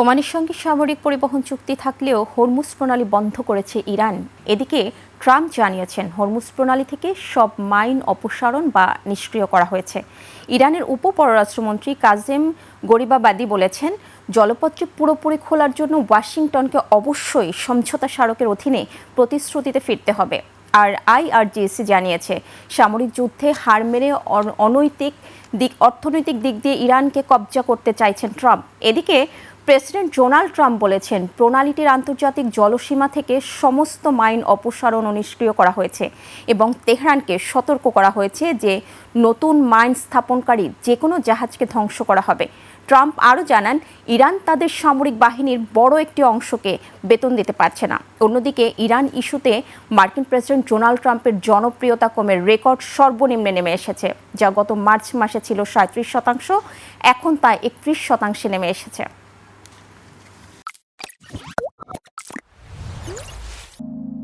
ওমানের সঙ্গে সামরিক পরিবহন চুক্তি থাকলেও হরমুজ প্রণালী বন্ধ করেছে ইরান। এদিকে ট্রাম্প জানিয়েছেন হরমুজ প্রণালী থেকে সব মাইন অপসারণ বা নিষ্ক্রিয় করা হয়েছে। ইরানের উপপররাষ্ট্রমন্ত্রী কাজেম গরিবাবাদি বলেছেন, জলপথটি পুরোপুরি খোলার জন্য ওয়াশিংটনকে অবশ্যই সমঝোতা স্মারকের অধীনে প্রতিশ্রুতিতে ফিরতে হবে। আর আইআরজিসি জানিয়েছে, সামরিক যুদ্ধে হার মেরে অর্থনৈতিক দিক দিয়ে ইরানকে কবজা করতে চাইছেন ট্রাম্প। এদিকে প্রেসিডেন্ট ডোনাল্ড ট্রাম্প বলেছেন, প্রণালীটির আন্তর্জাতিক জলসীমা থেকে সমস্ত মাইন অপসারণ ও নিষ্ক্রিয় করা হয়েছে এবং তেহরানকে সতর্ক করা হয়েছে যে নতুন মাইন স্থাপনকারী যে কোনো জাহাজকে ধ্বংস করা হবে। ট্রাম্প আরও জানান, ইরান তাদের সামরিক বাহিনীর বড় একটি অংশকে বেতন দিতে পারছে না। অন্যদিকে ইরান ইস্যুতে মার্কিন প্রেসিডেন্ট ডোনাল্ড ট্রাম্পের জনপ্রিয়তা কমে রেকর্ড সর্বনিম্নে নেমে এসেছে, যা গত মার্চ মাসে ছিল 37%, এখন তা 31% নেমে এসেছে।